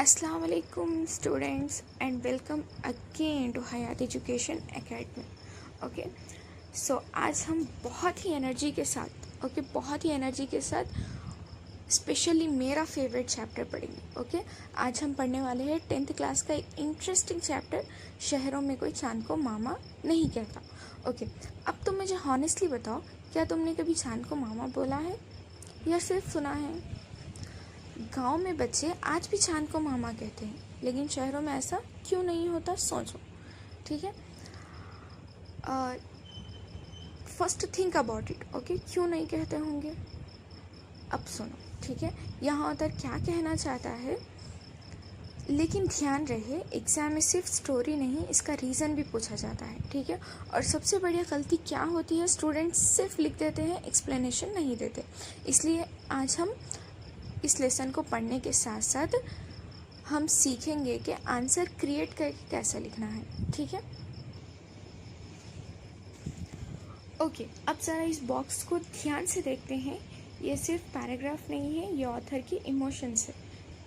अस्सलाम वालेकुम students and welcome again to Hayat Education Academy. Okay, so आज हम बहुत ही एनर्जी के साथ स्पेशली मेरा फेवरेट चैप्टर पढ़ेंगे। ओके, आज हम पढ़ने वाले हैं 10th क्लास का एक इंटरेस्टिंग चैप्टर, शहरों में कोई चांद को मामा नहीं कहता। ओके, अब तुम मुझे हॉनेस्टली बताओ, क्या तुमने कभी चांद को मामा बोला है या सिर्फ सुना है? गांव में बच्चे आज भी चांद को मामा कहते हैं, लेकिन शहरों में ऐसा क्यों नहीं होता? सोचो, ठीक है। First think about it. Okay, क्यों नहीं कहते होंगे? अब सुनो, ठीक है, यहाँ उधर क्या कहना चाहता है, लेकिन ध्यान रहे एग्जाम में सिर्फ स्टोरी नहीं, इसका रीज़न भी पूछा जाता है, ठीक है। और सबसे बड़ी गलती क्या होती है, स्टूडेंट्स सिर्फ लिख देते हैं, एक्सप्लेनेशन नहीं देते। इसलिए आज हम इस लेसन को पढ़ने के साथ साथ हम सीखेंगे कि आंसर क्रिएट करके कैसे लिखना है, ठीक है। ओके, अब ज़रा इस बॉक्स को ध्यान से देखते हैं। ये सिर्फ पैराग्राफ नहीं है, ये ऑथर की इमोशंस है,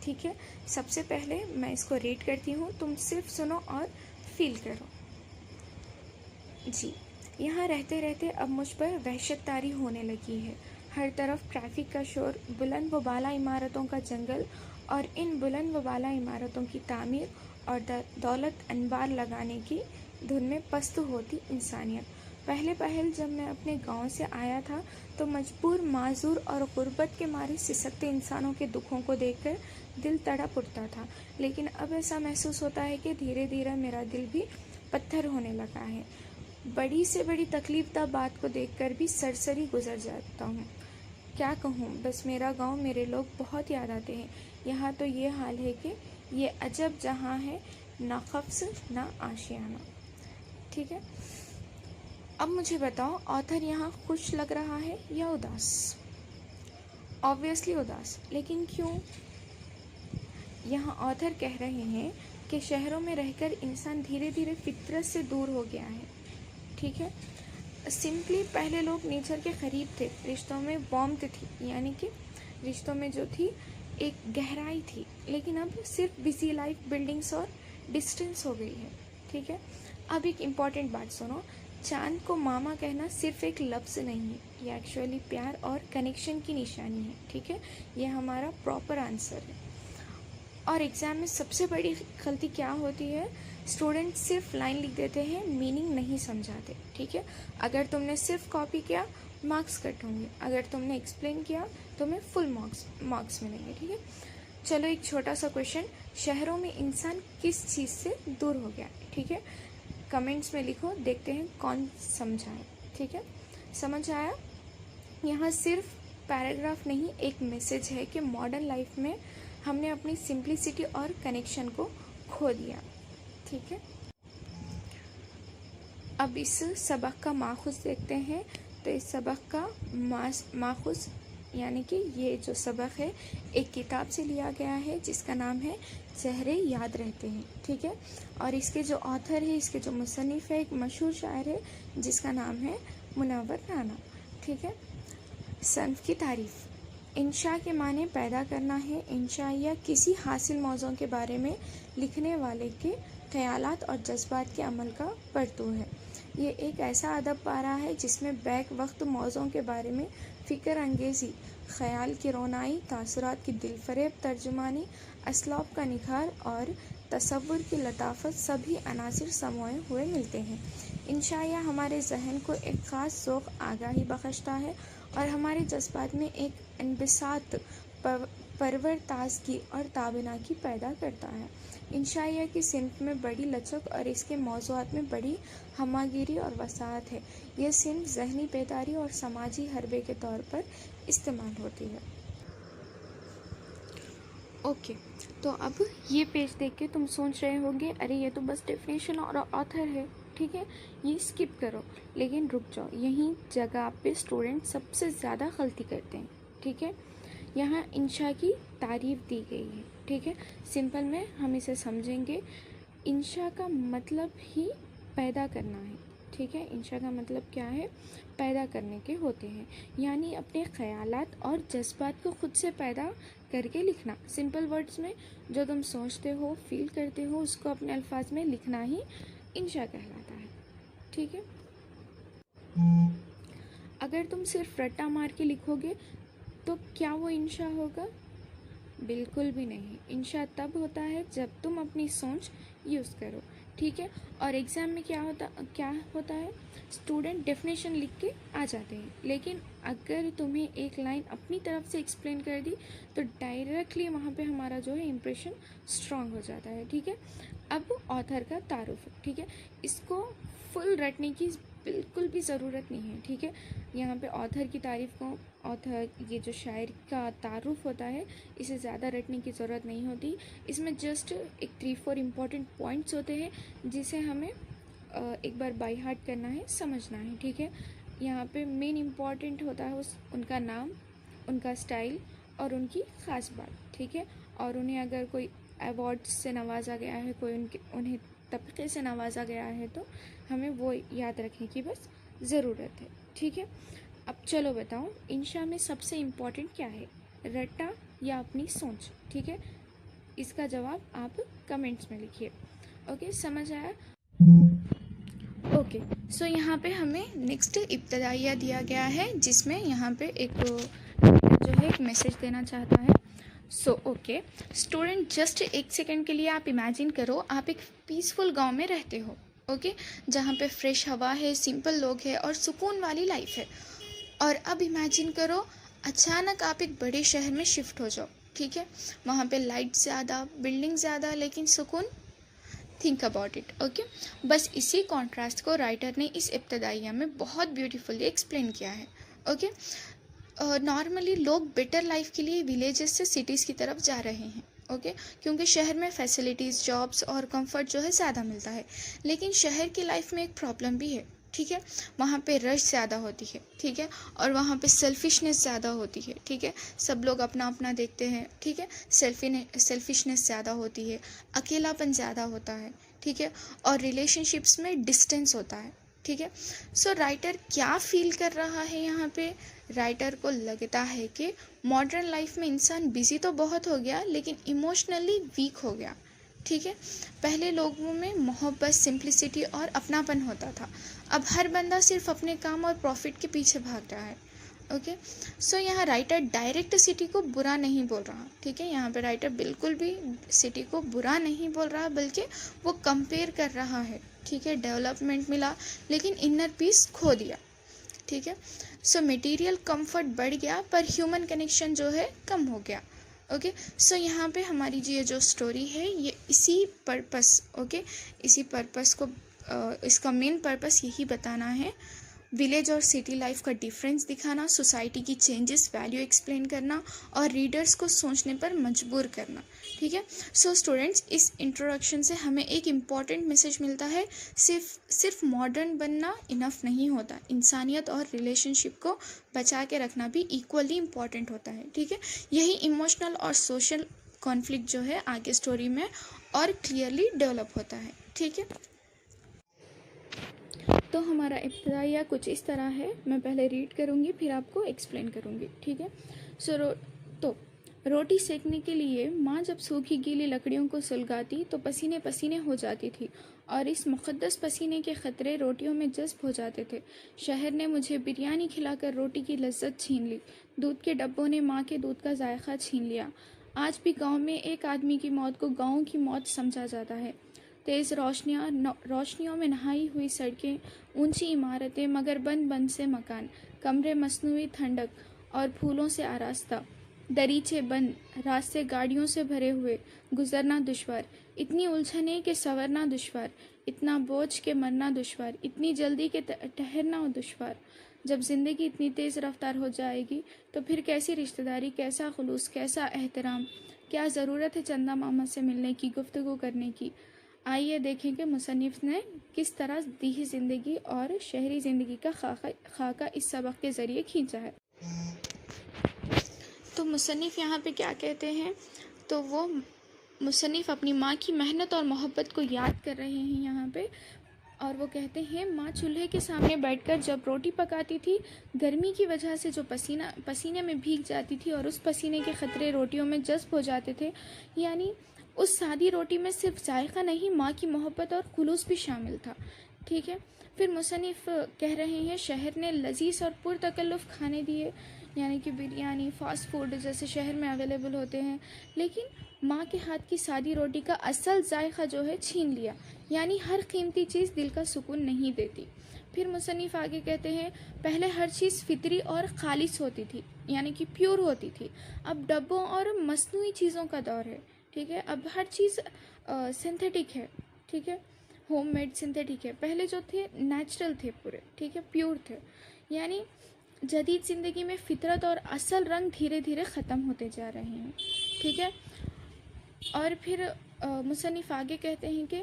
ठीक है। सबसे पहले मैं इसको रीड करती हूँ, तुम सिर्फ सुनो और फील करो। जी, यहाँ रहते रहते अब मुझ पर वहशत तारी होने लगी है। हर तरफ ट्रैफिक का शोर, बुलंद व बाला इमारतों का जंगल, और इन बुलंद व बाला इमारतों की तामीर और दौलत अनबार लगाने की धुन में पस्त होती इंसानियत। पहले जब मैं अपने गांव से आया था तो मजबूर, माजूर और गुर्बत के मारे सिसकते इंसानों के दुखों को देखकर दिल तड़प उठता था। लेकिन अब ऐसा महसूस होता है कि धीरे धीरे मेरा दिल भी पत्थर होने लगा है। बड़ी से बड़ी तकलीफ दा बात को देखकर भी सरसरी गुजर जाता हूँ। क्या कहूँ, बस मेरा गांव, मेरे लोग बहुत याद आते हैं। यहाँ तो ये हाल है कि ये अजब जहाँ है, ना ख़फ्स ना आशियाना, ठीक है। अब मुझे बताओ, ऑथर यहाँ खुश लग रहा है या उदास? ऑब्वियसली उदास, लेकिन क्यों? यहाँ ऑथर कह रहे हैं कि शहरों में रहकर इंसान धीरे धीरे फितरत से दूर हो गया है, ठीक है। सिंपली पहले लोग नेचर के करीब थे, रिश्तों में वार्मथ थी, यानी कि रिश्तों में जो थी एक गहराई थी। लेकिन अब सिर्फ बिजी लाइफ, बिल्डिंग्स और डिस्टेंस हो गई है, ठीक है। अब एक इम्पॉर्टेंट बात सुनो, चांद को मामा कहना सिर्फ एक लफ्ज़ नहीं है, ये एक्चुअली प्यार और कनेक्शन की निशानी है, ठीक है। ये हमारा प्रॉपर आंसर है। और एग्ज़ाम में सबसे बड़ी गलती क्या होती है, स्टूडेंट सिर्फ लाइन लिख देते हैं, मीनिंग नहीं समझाते, ठीक है। अगर तुमने सिर्फ कॉपी किया, मार्क्स कट होंगे। अगर तुमने एक्सप्लेन किया, तुम्हें फुल मार्क्स मिलेंगे, ठीक है। चलो एक छोटा सा क्वेश्चन, शहरों में इंसान किस चीज़ से दूर हो गया, ठीक है। कमेंट्स में लिखो, देखते हैं कौन समझाए, ठीक है। समझ आया? यहाँ सिर्फ पैराग्राफ नहीं, एक मैसेज है कि मॉडर्न लाइफ में हमने अपनी सिंप्लिसिटी और कनेक्शन को खो दिया, ठीक है। अब इस सबक का माखुज देखते हैं। तो इस सबक का माखुज यानी कि ये जो सबक है एक किताब से लिया गया है जिसका नाम है चेहरे याद रहते हैं, ठीक है। और इसके जो ऑथर है, इसके जो मुसन्निफ़ है, एक मशहूर शायर है जिसका नाम है मुनव्वर राना, ठीक है। सन्फ की तारीफ़। इंशा के माने पैदा करना है। इंशा या किसी हासिल मौज़ों के बारे में लिखने वाले के ख़यालात और जज्बात के अमल का परतू है। ये एक ऐसा अदब पारा है जिसमें बैक वक्त मौज़ों के बारे में फ़िक्र अंगेज़ी, ख़याल की रोनाई, तासुरात की दिलफरेब तर्जुमानी, असलाब का निखार और तसव्वुर की लताफत सभी अनासिर समोए हुए मिलते हैं। इंशाया हमारे जहन को एक ख़ास ज़ौक़ आगाही बख्शता है और हमारे जज्बात में एक इनबिसात, परवर ताज़गी और ताबनाकी पैदा करता है। इंशाया की सिन्फ में बड़ी लचक और इसके मौज़ूआत में बड़ी हमागिरी और वसाअत है। यह सिन्फ ज़हनी बेदारी और समाजी हरबे के तौर पर इस्तेमाल होती है। ओके, तो अब ये पेज देख के तुम सोच रहे होंगे, अरे ये तो बस डेफिनेशन और ऑथर है, ठीक है, ये स्किप करो। लेकिन रुक जाओ, यही जगह पे स्टूडेंट सबसे ज़्यादा गलती करते हैं, ठीक है। यहाँ इंशा की तारीफ़ दी गई है, ठीक है। सिंपल में हम इसे समझेंगे, इंशा का मतलब ही पैदा करना है, ठीक है। इंशा का मतलब क्या है? पैदा करने के होते हैं, यानी अपने ख़यालात और जज्बात को खुद से पैदा करके लिखना। सिंपल वर्ड्स में जो तुम सोचते हो, फील करते हो, उसको अपने अल्फाज में लिखना ही इंशा कहलाता है। ठीक है। अगर तुम सिर्फ रट्टा मार के लिखोगे तो क्या वो इंशा होगा? बिल्कुल भी नहीं। इंशा तब होता है जब तुम अपनी सोच यूज़ करो। ठीक है। और एग्ज़ाम में क्या होता है, स्टूडेंट डेफिनेशन लिख के आ जाते हैं, लेकिन अगर तुम्हें एक लाइन अपनी तरफ से एक्सप्लेन कर दी तो डायरेक्टली वहाँ पे हमारा जो है इम्प्रेशन स्ट्रांग हो जाता है। ठीक है। अब ऑथर का तारुफ। ठीक है। इसको फुल रटने की बिल्कुल भी ज़रूरत नहीं है। ठीक है। यहाँ पे ऑथर की तारीफ़ को, ऑथर ये जो शायर का तारुफ होता है, इसे ज़्यादा रटने की ज़रूरत नहीं होती। इसमें जस्ट एक 3-4 इम्पॉर्टेंट पॉइंट्स होते हैं जिसे हमें एक बार बाय हार्ट करना है, समझना है। ठीक है। यहाँ पे मेन इम्पॉर्टेंट होता है उनका नाम, उनका स्टाइल और उनकी ख़ास बात। ठीक है। और उन्हें अगर कोई अवार्ड से नवाजा गया है, उन्हें तबके से नवाजा गया है, तो हमें वो याद रखने की बस ज़रूरत है। ठीक है। अब चलो बताओ, इंशा में सबसे इम्पॉर्टेंट क्या है, रट्टा या अपनी सोच? ठीक है। इसका जवाब आप कमेंट्स में लिखिए। ओके, समझ आया? ओके, सो यहाँ पे हमें नेक्स्ट इब्तदाइया दिया गया है, जिसमें यहाँ पे एक जो है एक मैसेज देना चाहता है। ओके स्टूडेंट, जस्ट एक सेकेंड के लिए आप इमेजिन करो, आप एक पीसफुल गांव में रहते हो। ओके, जहाँ पे फ्रेश हवा है, सिंपल लोग हैं और सुकून वाली लाइफ है। और अब इमेजिन करो, अचानक आप एक बड़े शहर में शिफ्ट हो जाओ। ठीक है। वहाँ पे लाइट ज़्यादा, बिल्डिंग ज़्यादा, लेकिन सुकून। Think about it. ओके, बस इसी कॉन्ट्रास्ट को राइटर ने इस इब्तदाइया में बहुत ब्यूटीफुली एक्सप्लेन किया है। ओके, नॉर्मली लोग बेटर लाइफ के लिए विलेजेस से सिटीज़ की तरफ जा रहे हैं। ओके, क्योंकि शहर में फैसिलिटीज़, जॉब्स और कंफर्ट जो है ज़्यादा मिलता है। लेकिन शहर की लाइफ में एक प्रॉब्लम भी है। ठीक है। वहाँ पे रश ज़्यादा होती है। ठीक है। और वहाँ पे सेल्फिशनेस ज़्यादा होती है। ठीक है। सब लोग अपना अपना देखते हैं। ठीक है। सेल्फिशनेस ज़्यादा होती है, अकेलापन ज़्यादा होता है। ठीक है। और रिलेशनशिप्स में डिस्टेंस होता है। ठीक है। सो राइटर क्या फील कर रहा है यहाँ पे? राइटर को लगता है कि मॉडर्न लाइफ में इंसान बिजी तो बहुत हो गया, लेकिन इमोशनली वीक हो गया। ठीक है। पहले लोगों में मोहब्बत, सिंप्लिसिटी और अपनापन होता था। अब हर बंदा सिर्फ अपने काम और प्रॉफिट के पीछे भाग रहा है। ओके, सो यहाँ राइटर डायरेक्ट सिटी को बुरा नहीं बोल रहा। ठीक है। यहाँ पे राइटर बिल्कुल भी सिटी को बुरा नहीं बोल रहा, बल्कि वो कंपेयर कर रहा है। ठीक है। डेवलपमेंट मिला, लेकिन इनर पीस खो दिया। ठीक है। सो मटेरियल कंफर्ट बढ़ गया, पर ह्यूमन कनेक्शन जो है कम हो गया। ओके, सो यहाँ पे हमारी ये जो स्टोरी है, ये इसी पर्पस, ओके, इसी पर्पस को इसका मेन पर्पस यही बताना है, विलेज और सिटी लाइफ का डिफरेंस दिखाना, सोसाइटी की चेंजेस, वैल्यू एक्सप्लेन करना और रीडर्स को सोचने पर मजबूर करना। ठीक है। सो स्टूडेंट्स, इस इंट्रोडक्शन से हमें एक इम्पॉर्टेंट मैसेज मिलता है, सिर्फ मॉडर्न बनना इनफ नहीं होता, इंसानियत और रिलेशनशिप को बचा के रखना भी इक्वली इम्पॉर्टेंट होता है। ठीक है। यही इमोशनल और सोशल कॉन्फ्लिक्ट जो है आगे स्टोरी में और क्लियरली डेवलप होता है। ठीक है। तो हमारा इब्तिदाइया कुछ इस तरह है, मैं पहले रीड करूँगी, फिर आपको एक्सप्लेन करूँगी। ठीक है। तो रोटी सेकने के लिए माँ जब सूखी गीली लकड़ियों को सुलगाती तो पसीने पसीने हो जाती थी, और इस मुक़द्दस पसीने के ख़तरे रोटियों में जज्ब हो जाते थे। शहर ने मुझे बिरयानी खिलाकर रोटी की लज्जत छीन ली, दूध के डब्बों ने माँ के दूध का जायका छीन लिया। आज भी गाँव में एक आदमी की मौत को गाँव की मौत समझा जाता है। तेज़ रोशनियों में नहाई हुई सड़कें, ऊंची इमारतें, मगर बंद बंद से मकान, कमरे मसनूई ठंडक और फूलों से आरास्ता, दरीचे बंद, रास्ते गाड़ियों से भरे हुए, गुजरना दुश्वार, इतनी उलझने के संवरना दुश्वार, इतना बोझ के मरना दुश्वार, इतनी जल्दी के ठहरना दुश्वार। जब ज़िंदगी इतनी तेज़ रफ्तार हो जाएगी तो फिर कैसी रिश्तेदारी, कैसा खुलूस, कैसा एहतराम, क्या ज़रूरत है चंदा मामा से मिलने की, गुफ्तगू करने की। आइए देखें कि मुसन्निफ़ ने किस तरह दीही ज़िंदगी और शहरी ज़िंदगी का खाका इस सबक के ज़रिए खींचा है। तो मुसन्निफ़ यहाँ पे क्या कहते हैं, तो वो मुसन्निफ़ अपनी माँ की मेहनत और मोहब्बत को याद कर रहे हैं यहाँ पे, और वो कहते हैं माँ चूल्हे के सामने बैठकर जब रोटी पकाती थी, गर्मी की वजह से जो पसीने में भीग जाती थी और उस पसीने के ख़तरे रोटियों में जज्ब हो जाते थे, यानी उस सादी रोटी में सिर्फ जायका नहीं, माँ की मोहब्बत और खुलूस भी शामिल था। ठीक है। फिर मुसन्निफ़ कह रहे हैं शहर ने लजीज और पुरतकल्लुफ़ खाने दिए, यानी कि बिरयानी, फ़ास्ट फूड जैसे शहर में अवेलेबल होते हैं, लेकिन माँ के हाथ की सादी रोटी का असल जायका जो है छीन लिया, यानी हर कीमती चीज़ दिल का सुकून नहीं देती। फिर मुसन्निफ़ आगे कहते हैं पहले हर चीज़ फितरी और खालिस होती थी, यानी कि प्योर होती थी। अब डब्बों और मसनूई चीज़ों का दौर है। ठीक है। अब हर चीज़ सिंथेटिक है। ठीक है। होममेड सिंथेटिक है। पहले जो थे नेचुरल थे पूरे। ठीक है। प्योर थे। यानी जदीद ज़िंदगी में फितरत और असल रंग धीरे धीरे ख़त्म होते जा रहे हैं। ठीक है। और फिर मुसन्निफ़ आगे कहते हैं कि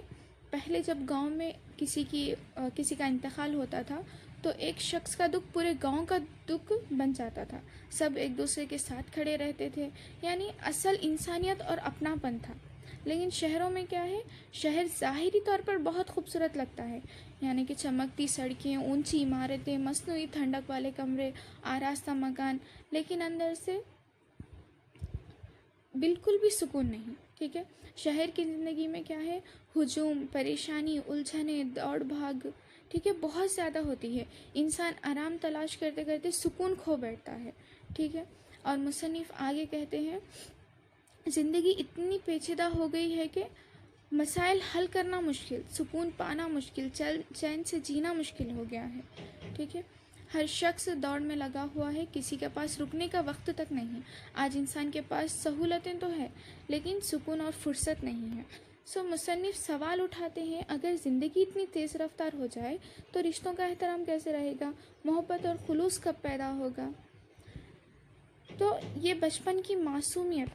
पहले जब गांव में किसी का इंतकाल होता था तो एक शख्स का दुख पूरे गांव का दुख बन जाता था। सब एक दूसरे के साथ खड़े रहते थे, यानी असल इंसानियत और अपनापन था। लेकिन शहरों में क्या है, शहर ज़ाहिरी तौर पर बहुत खूबसूरत लगता है, यानी कि चमकती सड़कें, ऊंची इमारतें, मसनूई ठंडक वाले कमरे, आरास्ता मकान, लेकिन अंदर से बिल्कुल भी सुकून नहीं। ठीक है। शहर की ज़िंदगी में क्या है, हुजूम, परेशानी, उलझने, दौड़ भाग, ठीक है, बहुत ज़्यादा होती है। इंसान आराम तलाश करते करते सुकून खो बैठता है। ठीक है। और मुसन्निफ़ आगे कहते हैं ज़िंदगी इतनी पेचीदा हो गई है कि मसाइल हल करना मुश्किल, सुकून पाना मुश्किल, चैन से जीना मुश्किल हो गया है। ठीक है। हर शख्स दौड़ में लगा हुआ है, किसी के पास रुकने का वक्त तक नहीं। आज इंसान के पास सहूलतें तो है, लेकिन सुकून और फुर्सत नहीं है। मुसन्निफ़ सवाल उठाते हैं अगर ज़िंदगी इतनी तेज़ रफ्तार हो जाए तो रिश्तों का एहतराम कैसे रहेगा, मोहब्बत और खुलूस कब पैदा होगा। तो ये बचपन की मासूमियत।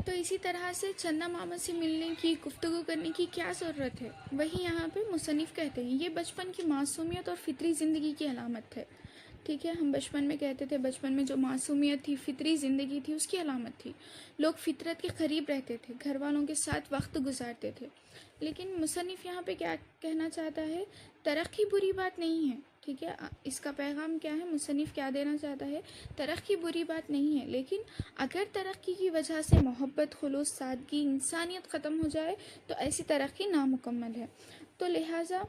तो इसी तरह से चंदा मामा से मिलने की, गुफ्तगू करने की क्या ज़रूरत है, वही यहाँ पे मुसन्निफ़ कहते हैं ये बचपन की मासूमियत और फितरी ज़िंदगी की अलामत है। ठीक है। हम बचपन में कहते थे, बचपन में जो मासूमियत थी, फितरी ज़िंदगी थी, उसकी अलामत थी। लोग फितरत के करीब रहते थे, घर वालों के साथ वक्त गुजारते थे। लेकिन मुसन्निफ़ यहाँ पे क्या कहना चाहता है, तरक्की बुरी बात नहीं है। ठीक है। इसका पैगाम क्या है, मुसन्निफ़ क्या देना चाहता है, तरक्की बुरी बात नहीं है, लेकिन अगर तरक्की की वजह से मोहब्बत, खुलूस, सादगी, इंसानियत ख़त्म हो जाए तो ऐसी तरक्की नामुकम्मल है। तो लिहाजा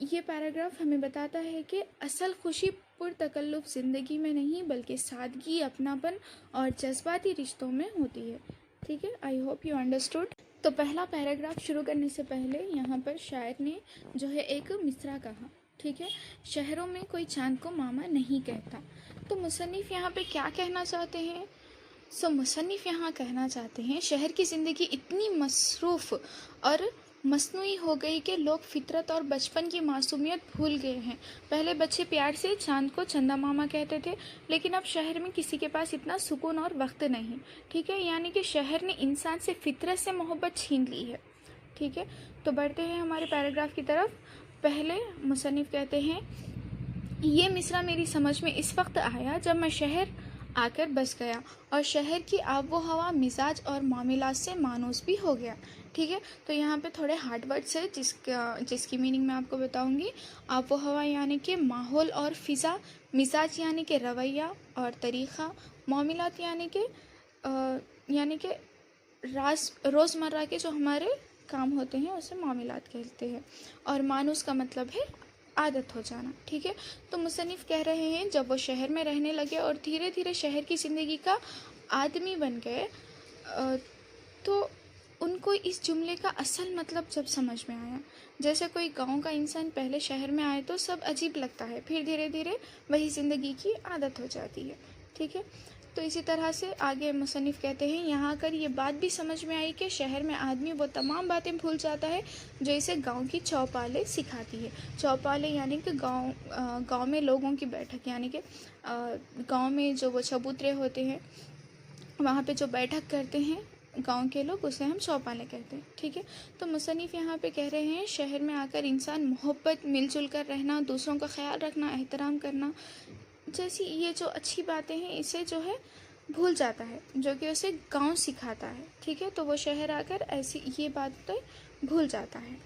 ये पैराग्राफ हमें बताता है कि असल खुशी पुरतकल्लुफ़ ज़िंदगी में नहीं, बल्कि सादगी, अपनापन और जज्बाती रिश्तों में होती है। ठीक है। I hope you understood. तो पहला पैराग्राफ शुरू करने से पहले यहाँ पर शायर ने जो है एक मिसरा कहा। ठीक है। शहरों में कोई चांद को मामा नहीं कहता। तो मुसन्निफ़ यहाँ पे क्या कहना चाहते हैं, मुसन्निफ़ यहाँ कहना चाहते हैं शहर की ज़िंदगी इतनी मसरूफ़ और मसनूई हो गई कि लोग फितरत और बचपन की मासूमियत भूल गए हैं। पहले बच्चे प्यार से चांद को चंदा मामा कहते थे, लेकिन अब शहर में किसी के पास इतना सुकून और वक्त नहीं। ठीक है। यानी कि शहर ने इंसान से फितरत से मोहब्बत छीन ली है। ठीक है। तो बढ़ते हैं हमारे पैराग्राफ की तरफ। पहले मुसन्निफ़ कहते हैं ये मिसरा मेरी समझ में इस वक्त आया जब मैं शहर आकर बस गया और शहर की आबो हवा, मिजाज और मामलात से मानूस भी हो गया। ठीक है। तो यहाँ पे थोड़े हार्ड वर्ड्स है जिसकी मीनिंग मैं आपको बताऊंगी। आबो हवा यानी कि माहौल और फ़िज़ा, मिजाज यानी कि रवैया और तरीक़ा, मामलात यानी कि रोज़मर्रा के जो हमारे काम होते हैं उसे मामलात कहते हैं, और मानूस का मतलब है आदत हो जाना। ठीक है। तो मुसन्निफ़ कह रहे हैं जब वो शहर में रहने लगे और धीरे धीरे शहर की ज़िंदगी का आदमी बन गए तो उनको इस जुमले का असल मतलब जब समझ में आया। जैसे कोई गांव का इंसान पहले शहर में आए तो सब अजीब लगता है, फिर धीरे धीरे वही ज़िंदगी की आदत हो जाती है। ठीक है। तो इसी तरह से आगे मुसन्निफ़ कहते हैं यहाँ आकर ये बात भी समझ में आई कि शहर में आदमी वो तमाम बातें भूल जाता है जो इसे गांव की चौपालें सिखाती है। चौपालें यानी कि गांव में लोगों की बैठक, यानी कि गांव में जो वो चबूतरे होते हैं वहाँ पे जो बैठक करते हैं गांव के लोग, उसे हम चौपालें कहते हैं। ठीक है। तो मुसन्निफ़ यहाँ पे कह रहे हैं शहर में आकर इंसान मोहब्बत, मिलजुल कर रहना, दूसरों का ख्याल रखना, एहतराम करना जैसी ये जो अच्छी बातें हैं इसे जो है भूल जाता है, जो कि उसे गांव सिखाता है। ठीक है। तो वो शहर आकर ऐसी ये बातें भूल जाता है।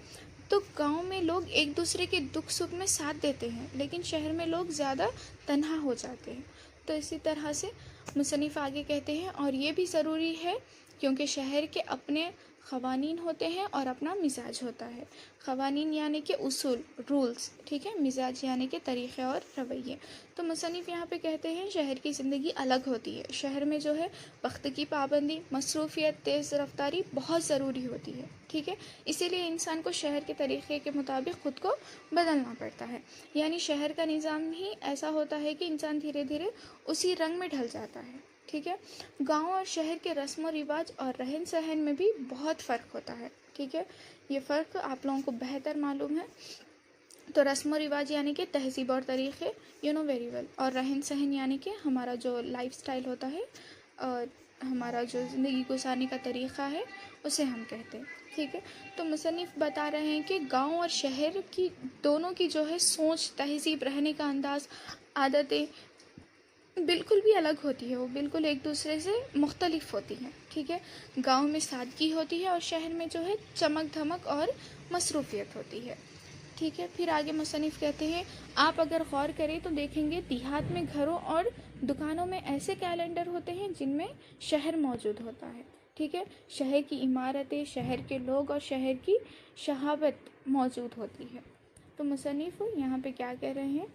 तो गांव में लोग एक दूसरे के दुख सुख में साथ देते हैं, लेकिन शहर में लोग ज़्यादा तन्हा हो जाते हैं। तो इसी तरह से मुसन्निफ़ आगे कहते हैं, और ये भी ज़रूरी है क्योंकि शहर के अपने क़वानीन होते हैं और अपना मिजाज होता है। क़वानीन यानी कि उसूल, रूल्स, ठीक है। मिजाज यानी कि तरीक़े और रवैये। तो मुसन्निफ़ यहाँ पे कहते हैं शहर की ज़िंदगी अलग होती है। शहर में जो है वक्त की पाबंदी, मसरूफ़ियत, तेज़ रफ्तारी बहुत ज़रूरी होती है, ठीक है। इसीलिए इंसान को शहर के तरीक़े के मुताबिक ख़ुद को बदलना पड़ता है। यानी शहर का निज़ाम ही ऐसा होता है कि इंसान धीरे धीरे उसी रंग में ढल जाता है, ठीक है। गांव और शहर के रस्म व रिवाज और रहन सहन में भी बहुत फ़र्क होता है, ठीक है। ये फ़र्क आप लोगों को बेहतर मालूम है। तो रस्म व रिवाज यानी कि तहज़ीब और तरीक़े, यू नो वेरी वेल। और रहन सहन यानी कि हमारा जो लाइफ स्टाइल होता है और हमारा जो ज़िंदगी गुजारने का तरीक़ा है, उसे हम कहते हैं, ठीक है। तो मुसन्निफ़ बता रहे हैं कि गांव और शहर की दोनों की जो है सोच, तहज़ीब, रहने का अंदाज़, आदतें बिल्कुल भी अलग होती है। वो बिल्कुल एक दूसरे से मुख्तलिफ होती हैं, ठीक है। गांव में सादगी होती है और शहर में जो है चमक धमक और मसरूफ़ियत होती है, ठीक है। फिर आगे मुसन्निफ़ कहते हैं, आप अगर गौर करें तो देखेंगे देहात में घरों और दुकानों में ऐसे कैलेंडर होते हैं जिनमें शहर मौजूद होता है, ठीक है। शहर की इमारतें, शहर के लोग और शहर की शहाबत मौजूद होती है। तो मुसन्निफ़ यहाँ पे क्या कह रहे हैं,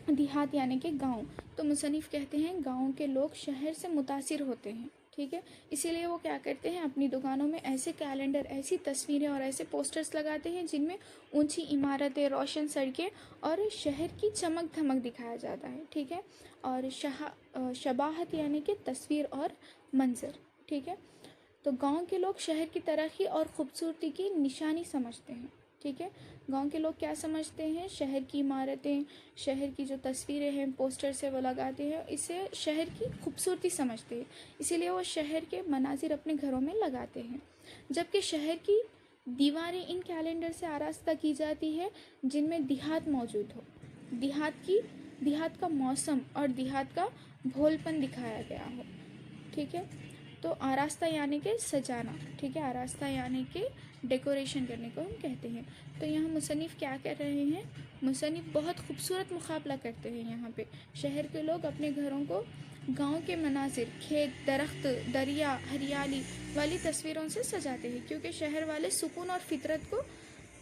देहात यानी कि गांव। तो मुसन्निफ़ कहते हैं गांव के लोग शहर से मुतासिर होते हैं, ठीक है। इसीलिए वो क्या करते हैं, अपनी दुकानों में ऐसे कैलेंडर, ऐसी तस्वीरें और ऐसे पोस्टर्स लगाते हैं जिनमें ऊंची इमारतें, रोशन सड़कें और शहर की चमक धमक दिखाया जाता है, ठीक है। और शबाहत यानी कि तस्वीर और मंजर, ठीक है। तो गांव के लोग शहर की तरक्की और ख़ूबसूरती की निशानी समझते हैं, ठीक है। गांव के लोग क्या समझते हैं, शहर की इमारतें, शहर की जो तस्वीरें हैं, पोस्टर से वो लगाते हैं, इसे शहर की खूबसूरती समझते हैं। इसीलिए वो शहर के मनाजिर अपने घरों में लगाते हैं। जबकि शहर की दीवारें इन कैलेंडर से आरास्ता की जाती है जिनमें देहात मौजूद हो, देहात का मौसम और देहात का भोलपन दिखाया गया हो, ठीक है। तो आरास्ता यानी कि सजाना, ठीक है। आरास्ता यानी कि डेकोरेशन करने को हम कहते हैं। तो यहाँ मुसन्निफ़ क्या कर रहे हैं, मुसन्निफ़ बहुत खूबसूरत मुकाबला करते हैं यहाँ पे। शहर के लोग अपने घरों को गांव के मनाजिर, खेत, दरख्त, दरिया, हरियाली वाली तस्वीरों से सजाते हैं, क्योंकि शहर वाले सुकून और फितरत को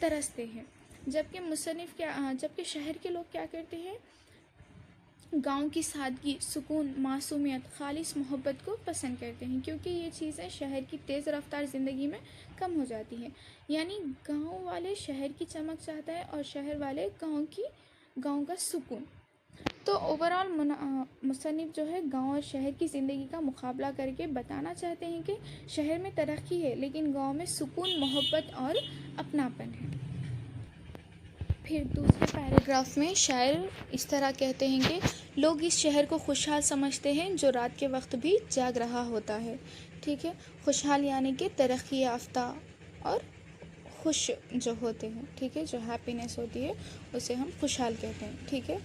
तरसते हैं। जबकि शहर के लोग क्या करते हैं, गांव की सादगी, सुकून, मासूमियत, खालिस मोहब्बत को पसंद करते हैं, क्योंकि ये चीज़ें शहर की तेज़ रफ्तार ज़िंदगी में कम हो जाती हैं। यानी गांव वाले शहर की चमक चाहता है और शहर वाले गांव का सुकून। तो ओवरऑल मुसन्निफ़ जो है गांव और शहर की ज़िंदगी का मुकाबला करके बताना चाहते हैं कि शहर में तरक्की है लेकिन गांव में सुकून, मोहब्बत और अपनापन है। फिर दूसरे पैराग्राफ में शायर इस तरह कहते हैं कि लोग इस शहर को खुशहाल समझते हैं जो रात के वक्त भी जाग रहा होता है, ठीक है। खुशहाल यानी कि तरक्की याफ्ता और खुश जो होते हैं, ठीक है। जो हैप्पीनेस होती है उसे हम खुशहाल कहते हैं, ठीक है।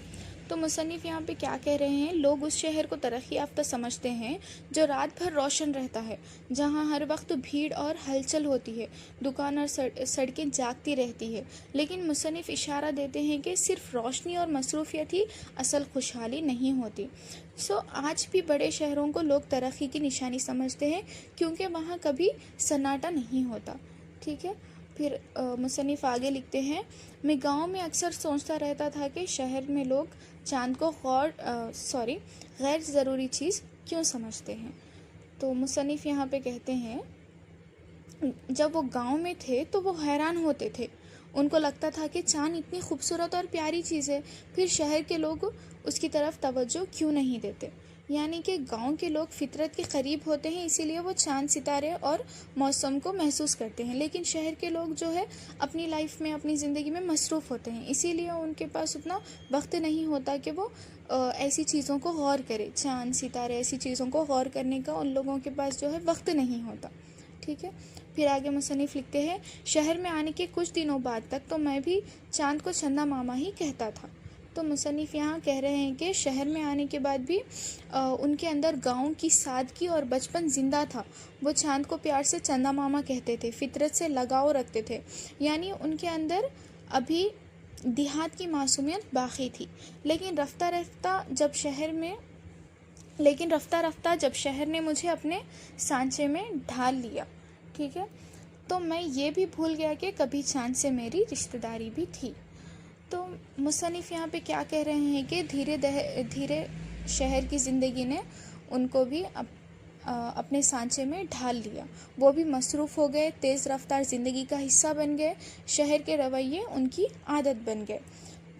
तो मुसन्निफ़ यहाँ पे क्या कह रहे हैं, लोग उस शहर को तरक्की याफ्ता समझते हैं जो रात भर रोशन रहता है, जहाँ हर वक्त भीड़ और हलचल होती है, दुकान और सड़कें जागती रहती है। लेकिन मुसन्निफ़ इशारा देते हैं कि सिर्फ रोशनी और मसरूफ़ियत ही असल खुशहाली नहीं होती। आज भी बड़े शहरों को लोग तरक्की की निशानी समझते हैं क्योंकि वहाँ कभी सन्नाटा नहीं होता, ठीक है। फिर मुसन्निफ़ आगे लिखते हैं, मैं गांव में अक्सर सोचता रहता था कि शहर में लोग चाँद को गैर ज़रूरी चीज़ क्यों समझते हैं। तो मुसन्निफ़ यहाँ पे कहते हैं, जब वो गांव में थे तो वो हैरान होते थे, उनको लगता था कि चाँद इतनी खूबसूरत और प्यारी चीज़ है, फिर शहर के लोग उसकी तरफ तवज्जो क्यों नहीं देते। यानी कि गांव के लोग फितरत के करीब होते हैं, इसीलिए वो चाँद, सितारे और मौसम को महसूस करते हैं। लेकिन शहर के लोग जो है अपनी लाइफ में, अपनी ज़िंदगी में मसरूफ़ होते हैं, इसीलिए उनके पास उतना वक्त नहीं होता कि वो ऐसी चीज़ों को गौर करें। चाँद, सितारे, ऐसी चीज़ों को गौर करने का उन लोगों के पास जो है वक्त नहीं होता, ठीक है। फिर आगे मुसन्निफ़ लिखते हैं, शहर में आने के कुछ दिनों बाद तक तो मैं भी चाँद को चंदा मामा ही कहता था। तो मुसन्निफ़ यहाँ कह रहे हैं कि शहर में आने के बाद भी उनके अंदर गाँव की सादगी और बचपन ज़िंदा था। वो चाँद को प्यार से चंदा मामा कहते थे, फितरत से लगाव रखते थे, यानी उनके अंदर अभी देहात की मासूमियत बाकी थी। लेकिन रफ्ता रफ्ता जब शहर ने मुझे अपने सांचे में ढाल लिया, ठीक है, तो मैं ये भी भूल गया कि कभी चाँद से मेरी रिश्तेदारी भी थी। तो मुसन्निफ़ यहाँ पे क्या कह रहे हैं कि धीरे धीरे शहर की ज़िंदगी ने उनको भी अपने सांचे में ढाल लिया। वो भी मसरूफ़ हो गए, तेज़ रफ्तार ज़िंदगी का हिस्सा बन गए, शहर के रवैये उनकी आदत बन गए।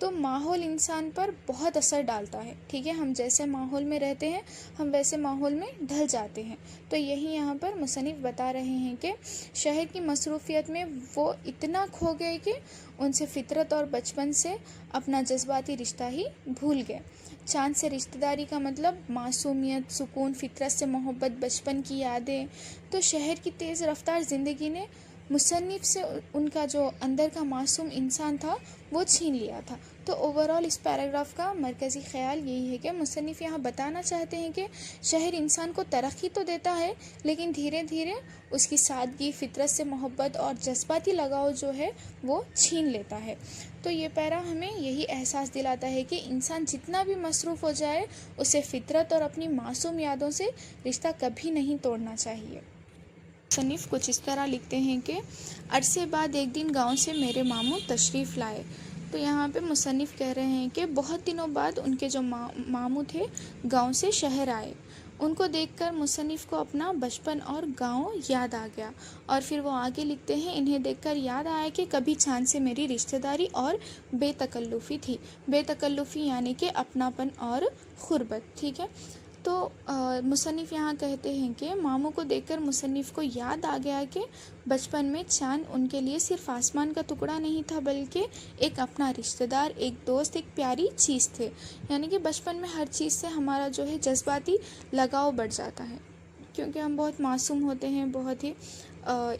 तो माहौल इंसान पर बहुत असर डालता है, ठीक है। हम जैसे माहौल में रहते हैं, हम वैसे माहौल में ढल जाते हैं। तो यही यहाँ पर मुसन्निफ़ बता रहे हैं कि शहर की मसरूफ़ियत में वो इतना खो गए कि उनसे फितरत और बचपन से अपना जज्बाती रिश्ता ही भूल गए। चाँद से रिश्तेदारी का मतलब मासूमियत, सुकून, फितरत से मोहब्बत, बचपन की यादें। तो शहर की तेज़ रफ्तार ज़िंदगी ने मुसन्निफ़ से उनका जो अंदर का मासूम इंसान था वो छीन लिया था। तो ओवरऑल इस पैराग्राफ का मरकज़ी ख़्याल यही है कि मुसन्निफ़ यहाँ बताना चाहते हैं कि शहर इंसान को तरक्की तो देता है, लेकिन धीरे धीरे उसकी सादगी, फितरत से मोहब्बत और जज्बाती लगाव जो है वो छीन लेता है। तो ये पैरा हमें यही एहसास दिलाता है कि इंसान जितना भी मसरूफ़ हो जाए, उसे फितरत और अपनी मासूम यादों से रिश्ता कभी नहीं तोड़ना चाहिए। मुसन्निफ़ कुछ इस तरह लिखते हैं कि अरसे बाद एक दिन गांव से मेरे मामू तशरीफ़ लाए। तो यहाँ पे मुसन्निफ़ कह रहे हैं कि बहुत दिनों बाद उनके जो मामू थे गांव से शहर आए। उनको देखकर मुसन्निफ़ को अपना बचपन और गांव याद आ गया। और फिर वो आगे लिखते हैं, इन्हें देखकर याद आया कि कभी चाँद से मेरी रिश्तेदारी और बेतकल्लुफ़ी थी। बेतकल्लुफ़ी यानी कि अपनापन और ग़ुरबत, ठीक है। तो मुसन्निफ़ यहाँ कहते हैं कि मामू को देखकर मुसन्निफ़ को याद आ गया कि बचपन में चाँद उनके लिए सिर्फ़ आसमान का टुकड़ा नहीं था, बल्कि एक अपना रिश्तेदार, एक दोस्त, एक प्यारी चीज़ थे। यानी कि बचपन में हर चीज़ से हमारा जो है जज्बाती लगाव बढ़ जाता है, क्योंकि हम बहुत मासूम होते हैं, बहुत ही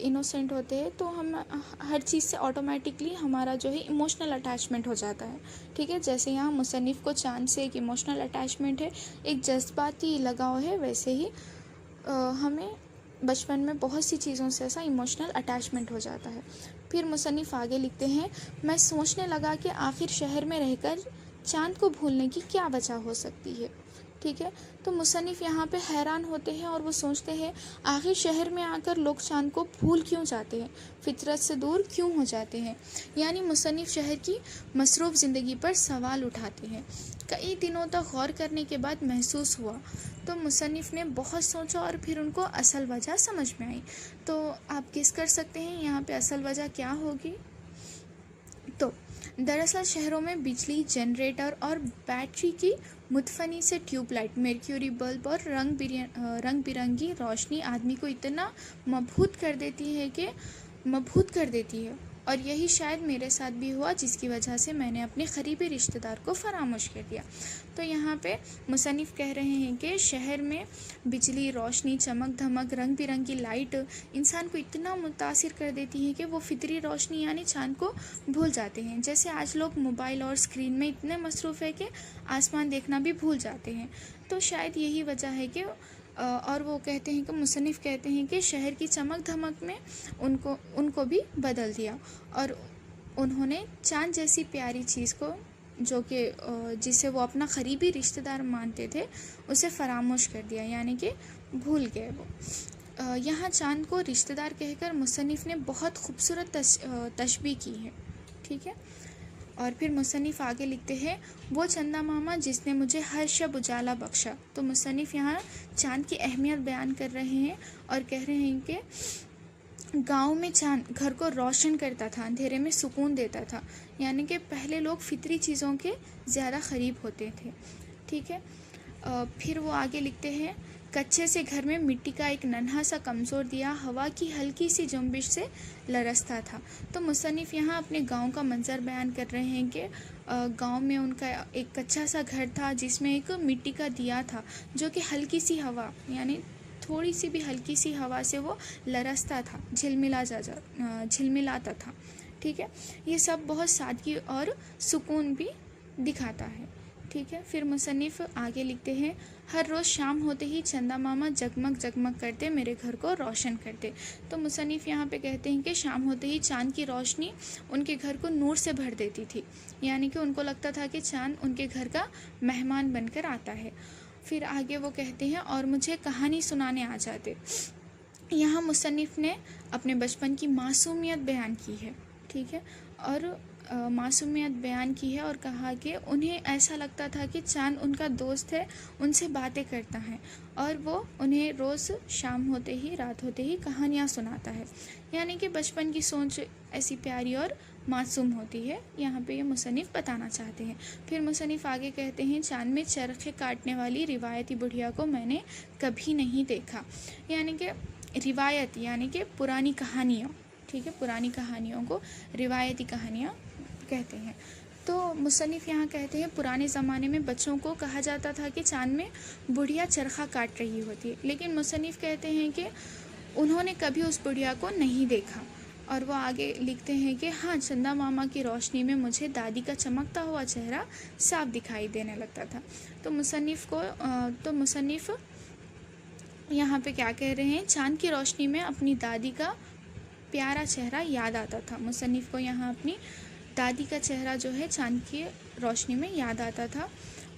इनोसेंट होते हैं। तो हम हर चीज़ से ऑटोमेटिकली हमारा जो है इमोशनल अटैचमेंट हो जाता है, ठीक है। जैसे यहाँ मुसन्निफ़ को चाँद से एक इमोशनल अटैचमेंट है, एक जज्बाती लगाव है, वैसे ही हमें बचपन में बहुत सी चीज़ों से ऐसा इमोशनल अटैचमेंट हो जाता है। फिर मुसन्निफ़ आगे लिखते हैं, मैं सोचने लगा कि आखिर शहर में रहकर चाँद को भूलने की क्या वजह हो सकती है, ठीक है। तो मुसन्निफ़ यहाँ पे हैरान होते हैं और वो सोचते हैं, आखिर शहर में आकर लोग चाँद को भूल क्यों जाते हैं, फितरत से दूर क्यों हो जाते हैं। यानी मुसन्निफ़ शहर की मसरूफ़ ज़िंदगी पर सवाल उठाते हैं। कई दिनों तक गौर करने के बाद महसूस हुआ, तो मुसन्निफ़ ने बहुत सोचा और फिर उनको असल वजह समझ में आई। तो आप गेस कर सकते हैं यहाँ पे असल वजह क्या होगी। तो दरअसल शहरों में बिजली, जनरेटर और बैटरी की मुतफनी से ट्यूबलाइट, मर्क्यूरी बल्ब और रंग बिरंगी रोशनी आदमी को इतना मबहूत कर देती है। और यही शायद मेरे साथ भी हुआ, जिसकी वजह से मैंने अपने करीबी रिश्तेदार को फरामोश कर दिया। तो यहाँ पे मुसन्निफ़ कह रहे हैं कि शहर में बिजली, रोशनी, चमक धमक, रंग बिरंगी लाइट इंसान को इतना मुतासिर कर देती है कि वो फितरी रोशनी यानी चाँद को भूल जाते हैं। जैसे आज लोग मोबाइल और स्क्रीन में इतने मसरूफ़ है कि आसमान देखना भी भूल जाते हैं। तो शायद यही वजह है कि और वो कहते हैं कि मुसन्निफ़ कहते हैं कि शहर की चमक धमक में उनको भी बदल दिया और उन्होंने चाँद जैसी प्यारी चीज़ को, जो कि जिसे वो अपना करीबी रिश्तेदार मानते थे, उसे फरामोश कर दिया, यानी कि भूल गए वो। यहाँ चाँद को रिश्तेदार कहकर मुसन्निफ़ ने बहुत खूबसूरत तशबीह की है, ठीक है। और फिर मुसन्निफ़ आगे लिखते हैं, वो चंदा मामा जिसने मुझे हर शब उजाला बख्शा। तो मुसन्निफ़ यहाँ चाँद की अहमियत बयान कर रहे हैं और कह रहे हैं कि गांव में चाँद घर को रोशन करता था, अंधेरे में सुकून देता था। यानी कि पहले लोग फितरी चीज़ों के ज़्यादा क़रीब होते थे, ठीक है। फिर वो आगे लिखते हैं, कच्चे से घर में मिट्टी का एक नन्हा सा कमज़ोर दिया हवा की हल्की सी जुम्बिश से लरसता था। तो मुसन्निफ़ यहाँ अपने गांव का मंज़र बयान कर रहे हैं कि गांव में उनका एक कच्चा सा घर था, जिसमें एक मिट्टी का दिया था, जो कि हल्की सी हवा, यानी थोड़ी सी भी हल्की सी हवा से वो लरसता था, झिलमिलाता था, ठीक है। ये सब बहुत सादगी और सुकून भी दिखाता है। ठीक है, फिर मुसन्निफ़ आगे लिखते हैं, हर रोज़ शाम होते ही चंदा मामा जगमग जगमग करते मेरे घर को रोशन करते। तो मुसन्निफ़ यहाँ पे कहते हैं कि शाम होते ही चाँद की रोशनी उनके घर को नूर से भर देती थी, यानी कि उनको लगता था कि चाँद उनके घर का मेहमान बनकर आता है। फिर आगे वो कहते हैं, और मुझे कहानी सुनाने आ जाते। यहाँ मुसन्निफ़ ने अपने बचपन की मासूमियत बयान की है। ठीक है, और मासूमियत बयान की है और कहा कि उन्हें ऐसा लगता था कि चाँद उनका दोस्त है, उनसे बातें करता है और वो उन्हें रोज़ शाम होते ही, रात होते ही कहानियाँ सुनाता है। यानी कि बचपन की सोच ऐसी प्यारी और मासूम होती है, यहाँ पे ये मुसन्निफ़ बताना चाहते हैं। फिर मुसन्निफ़ आगे कहते हैं, चाँद में चरखे काटने वाली रिवायती बुढ़िया को मैंने कभी नहीं देखा। यानी कि रिवायत यानी कि पुरानी कहानियाँ। ठीक है, पुरानी कहानियों को रिवायती कहानियाँ कहते हैं। तो मुसन्निफ़ यहाँ कहते हैं, पुराने ज़माने में बच्चों को कहा जाता था कि चाँद में बुढ़िया चरखा काट रही होती है, लेकिन मुसन्निफ़ कहते हैं कि उन्होंने कभी उस बुढ़िया को नहीं देखा। और वो आगे लिखते हैं कि हाँ, चंदा मामा की रोशनी में मुझे दादी का चमकता हुआ चेहरा साफ दिखाई देने लगता था। तो मुसन्निफ़ यहाँ पे क्या कह रहे हैं, चाँद की रोशनी में अपनी दादी का प्यारा चेहरा याद आता था। मुसन्निफ़ को यहाँ अपनी दादी का चेहरा जो है चाँद की रोशनी में याद आता था,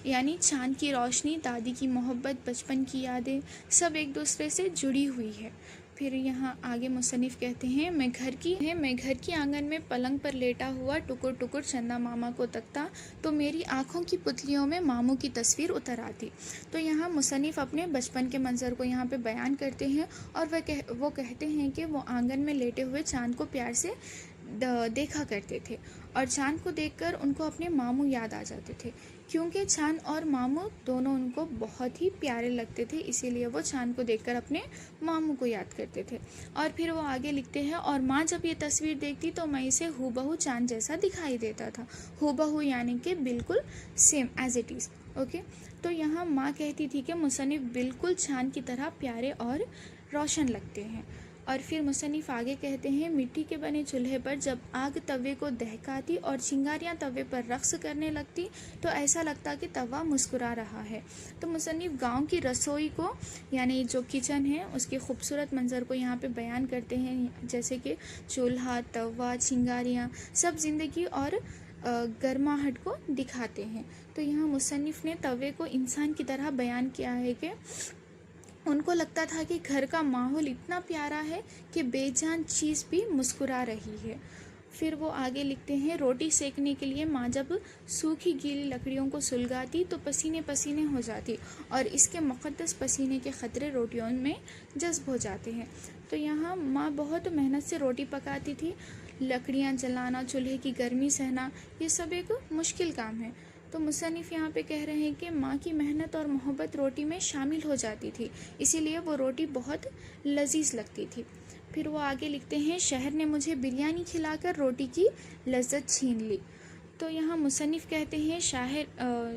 यानी चाँद की रोशनी, दादी की मोहब्बत, बचपन की यादें सब एक दूसरे से जुड़ी हुई है। फिर यहाँ आगे मुसन्निफ़ कहते हैं, मैं घर की आंगन में पलंग पर लेटा हुआ टुकुर टुकुर चंदा मामा को तकता तो मेरी आँखों की पुतलियों में मामू की तस्वीर उतर आती। तो यहाँ मुसन्निफ़ अपने बचपन के मंज़र को यहाँ पे बयान करते हैं और वो कहते हैं कि वो आंगन में लेटे हुए चाँद को प्यार से देखा करते थे और चाँद को देखकर उनको अपने मामू याद आ जाते थे, क्योंकि चाँद और मामू दोनों उनको बहुत ही प्यारे लगते थे, इसीलिए वो चाँद को देखकर अपने मामू को याद करते थे। और फिर वो आगे लिखते हैं, और माँ जब ये तस्वीर देखती तो मैं इसे हूबहू चाँद जैसा दिखाई देता था। हूबहू यानी कि बिल्कुल same as it is. Okay, तो यहाँ माँ कहती थी कि मुसन्निफ़ बिल्कुल चाँद की तरह प्यारे और रोशन लगते हैं। और फिर मुसन्निफ़ आगे कहते हैं, मिट्टी के बने चूल्हे पर जब आग तवे को दहकाती और चिंगारियाँ तवे पर रक़्स करने लगती तो ऐसा लगता कि तवा मुस्कुरा रहा है। तो मुसन्निफ़ गांव की रसोई को, यानी जो किचन है, उसके खूबसूरत मंज़र को यहाँ पे बयान करते हैं, जैसे कि चूल्हा, तवा, चिंगारियाँ सब ज़िंदगी और गर्माहट को दिखाते हैं। तो यहाँ मुसन्निफ़ ने तवे को इंसान की तरह बयान किया है कि उनको लगता था कि घर का माहौल इतना प्यारा है कि बेजान चीज़ भी मुस्कुरा रही है। फिर वो आगे लिखते हैं, रोटी सेकने के लिए माँ जब सूखी गीली लकड़ियों को सुलगाती तो पसीने पसीने हो जाती और इसके मुक़द्दस पसीने के ख़तरे रोटियों में जज्ब हो जाते हैं। तो यहाँ माँ बहुत मेहनत से रोटी पकाती थी। लकड़ियाँ जलाना, चूल्हे की गर्मी सहना, ये सब एक मुश्किल काम है। तो मुसन्निफ़ यहाँ पे कह रहे हैं कि माँ की मेहनत और मोहब्बत रोटी में शामिल हो जाती थी, इसीलिए वो रोटी बहुत लजीज लगती थी। फिर वो आगे लिखते हैं, शहर ने मुझे बिरयानी खिलाकर रोटी की लज्जत छीन ली। तो यहाँ मुसन्निफ़ कहते हैं,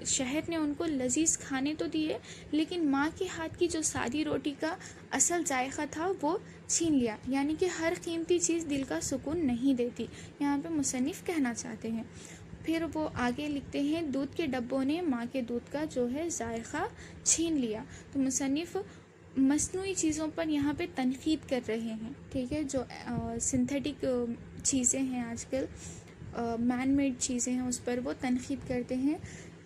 शहर ने उनको लजीज खाने तो दिए, लेकिन माँ के हाथ की जो सादी रोटी का असल जायका था वो छीन लिया। यानी कि हर कीमती चीज़ दिल का सुकून नहीं देती, यहाँ पे मुसन्निफ़ कहना चाहते हैं। फिर वो आगे लिखते हैं, दूध के डब्बों ने माँ के दूध का जो है जायका छीन लिया। तो मुसन्निफ़ मस्नूई चीज़ों पर यहाँ पे तनकीद कर रहे हैं। ठीक है, जो सिंथेटिक चीज़ें हैं आजकल, मैन मेड चीज़ें हैं, उस पर वो तनकीद करते हैं।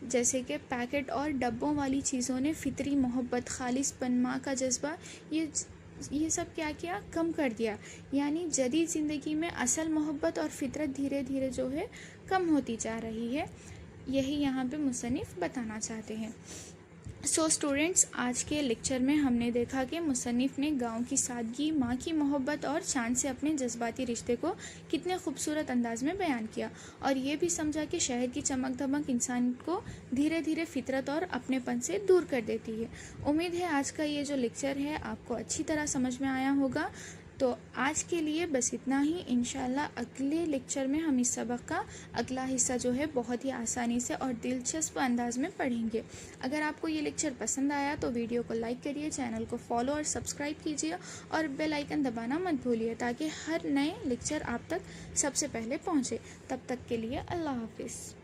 जैसे कि पैकेट और डब्बों वाली चीज़ों ने फितरी मोहब्बत, खालिसपन, माँ का जज्बा, ये सब क्या किया, कम कर दिया। यानी जदीद ज़िंदगी में असल मोहब्बत और फितरत धीरे धीरे जो है कम होती जा रही है। यही यहाँ पे मुसन्निफ़ बताना चाहते हैं। सो स्टूडेंट्स, आज के लेक्चर में हमने देखा कि मुसन्निफ़ ने गांव की सादगी, माँ की मोहब्बत और चाँद से अपने जज्बाती रिश्ते को कितने खूबसूरत अंदाज में बयान किया, और ये भी समझा कि शहर की चमक धमक इंसान को धीरे धीरे फितरत और अपनेपन से दूर कर देती है। उम्मीद है आज का ये जो लेक्चर है आपको अच्छी तरह समझ में आया होगा। तो आज के लिए बस इतना ही। इंशाल्लाह अगले लेक्चर में हम इस सबक का अगला हिस्सा जो है बहुत ही आसानी से और दिलचस्प अंदाज में पढ़ेंगे। अगर आपको ये लेक्चर पसंद आया तो वीडियो को लाइक करिए, चैनल को फॉलो और सब्सक्राइब कीजिए और बेल आइकन दबाना मत भूलिए, ताकि हर नए लेक्चर आप तक सबसे पहले पहुँचे। तब तक के लिए अल्लाह हाफिज़।